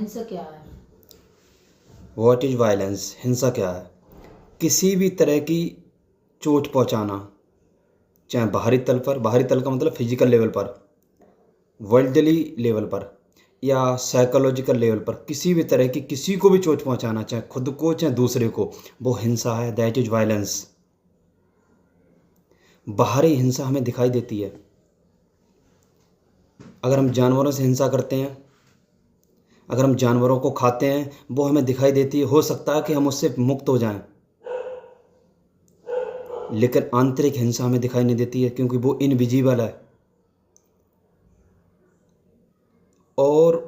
हिंसा क्या है? What is violence? हिंसा क्या है? किसी भी तरह की चोट पहुंचाना, चाहे बाहरी तल का मतलब फिजिकल लेवल पर, वर्ल्डली लेवल पर, या साइकोलॉजिकल लेवल पर, किसी भी तरह की किसी को भी चोट पहुंचाना, चाहे खुद को चाहे दूसरे को, वो हिंसा है। That is violence. बाहरी हिंसा हमें दिखाई देती है। अगर हम जानवरों से हिंसा करते हैं, अगर हम जानवरों को खाते हैं, वो हमें दिखाई देती है। हो सकता है कि हम उससे मुक्त हो जाएं, लेकिन आंतरिक हिंसा हमें दिखाई नहीं देती है, क्योंकि वो इनविजिबल है। और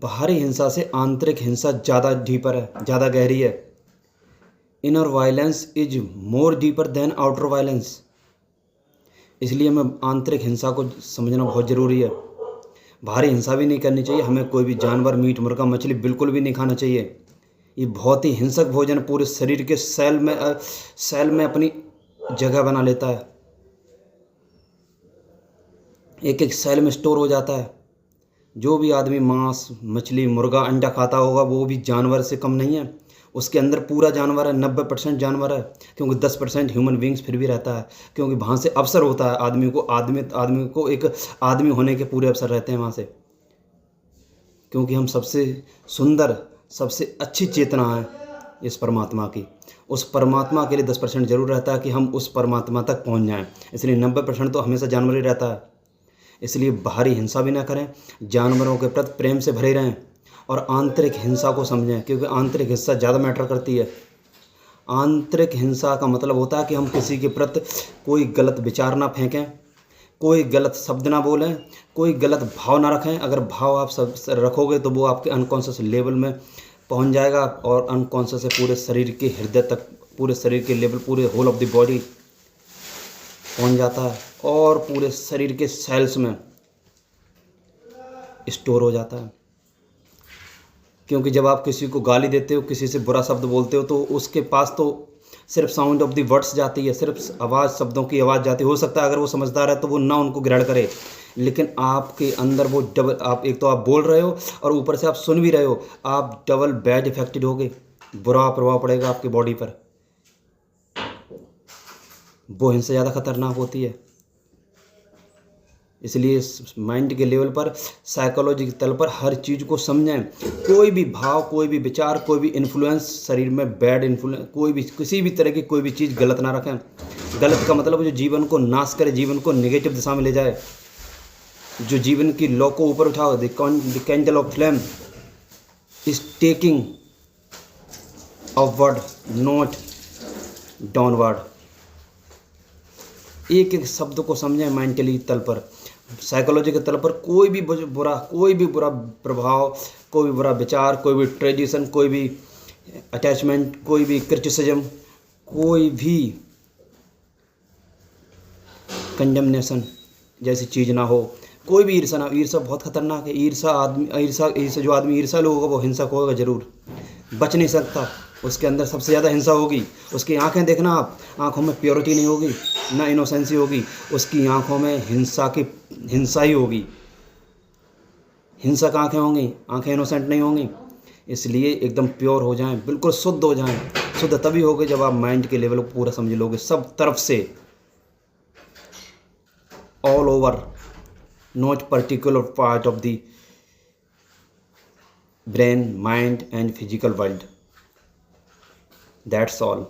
बाहरी हिंसा से आंतरिक हिंसा ज़्यादा डीपर है, ज़्यादा गहरी है। Inner violence is more deeper than outer violence. इसलिए हमें आंतरिक हिंसा को समझना बहुत ज़रूरी है। बाहरी हिंसा भी नहीं करनी चाहिए। हमें कोई भी जानवर, मीट, मुर्गा, मछली बिल्कुल भी नहीं खाना चाहिए। ये बहुत ही हिंसक भोजन पूरे शरीर के सेल में अपनी जगह बना लेता है। एक एक सेल में स्टोर हो जाता है। जो भी आदमी मांस, मछली, मुर्गा, अंडा खाता होगा, वो भी जानवर से कम नहीं है। उसके अंदर पूरा जानवर है, 90% जानवर है, क्योंकि 10% ह्यूमन बींग्स फिर भी रहता है। क्योंकि वहाँ से अवसर होता है आदमी को एक आदमी होने के पूरे अवसर रहते हैं वहाँ से। क्योंकि हम सबसे सुंदर, सबसे अच्छी चेतना है इस परमात्मा की। उस परमात्मा के लिए 10% जरूर रहता है कि हम उस परमात्मा तक पहुँच जाएं। इसलिए 90% तो हमेशा जानवर ही रहता है। इसलिए बाहरी हिंसा भी ना करें, जानवरों के प्रति प्रेम से भरे रहें, और आंतरिक हिंसा को समझें, क्योंकि आंतरिक हिंसा ज़्यादा मैटर करती है। आंतरिक हिंसा का मतलब होता है कि हम किसी के प्रति कोई गलत विचार ना फेंकें, कोई गलत शब्द ना बोलें, कोई गलत भाव ना रखें। अगर भाव आप सब रखोगे तो वो आपके अनकॉन्शियस लेवल में पहुंच जाएगा, और अनकॉन्शियस से पूरे शरीर के हृदय तक, पूरे शरीर के लेवल, पूरे होल ऑफ द बॉडी पहुंच जाता है, और पूरे शरीर के सेल्स में स्टोर हो जाता है। क्योंकि जब आप किसी को गाली देते हो, किसी से बुरा शब्द बोलते हो, तो उसके पास तो सिर्फ साउंड ऑफ द वर्ड्स जाती है, सिर्फ आवाज़, शब्दों की आवाज़ जाती है। हो सकता है अगर वो समझदार है तो वो ना उनको ग्रहण करे, लेकिन आपके अंदर वो डबल, आप एक तो आप बोल रहे हो और ऊपर से आप सुन भी रहे हो, आप डबल बैड इफेक्टेड होगे, बुरा प्रभाव पड़ेगा आपकी बॉडी पर। वो हिंसा ज़्यादा खतरनाक होती है। इसलिए माइंड के लेवल पर, साइकोलॉजी के तल पर हर चीज़ को समझें। कोई भी भाव, कोई भी विचार, कोई भी इन्फ्लुएंस, शरीर में बैड इन्फ्लुएंस, कोई भी किसी भी तरह की कोई भी चीज़ गलत ना रखें। गलत का मतलब जो जीवन को नाश करे, जीवन को नेगेटिव दिशा में ले जाए, जो जीवन की लौ को ऊपर उठाओ। The candle of flame is taking upward, not downward. एक एक शब्द को समझें मेंटली तल पर, साइकोलॉजी के तल पर। कोई भी बुरा प्रभाव, कोई भी बुरा विचार, कोई भी ट्रेडिशन, कोई भी अटैचमेंट, कोई भी क्रिटिसिज्म, कोई भी कंडेमनेशन जैसी चीज़ ना हो। कोई भी ईर्षा ना हो। ईर्षा बहुत खतरनाक है। ईर्षा जो आदमी ईर्षालु होगा वो हिंसक होगा ज़रूर, बच नहीं सकता। उसके अंदर सबसे ज़्यादा हिंसा होगी। उसकी आंखें देखना आप, आंखों में प्योरिटी नहीं होगी, ना इनोसेंसी होगी। उसकी आंखों में हिंसा ही होगी। हिंसक आंखें होंगी, आंखें इनोसेंट नहीं होंगी। इसलिए एकदम प्योर हो जाएं, बिल्कुल शुद्ध हो जाएं। शुद्ध तभी होगे जब आप माइंड के लेवल को पूरा समझ लोगे, सब तरफ से, all over, not particular part of the brain, mind and physical world. That's all.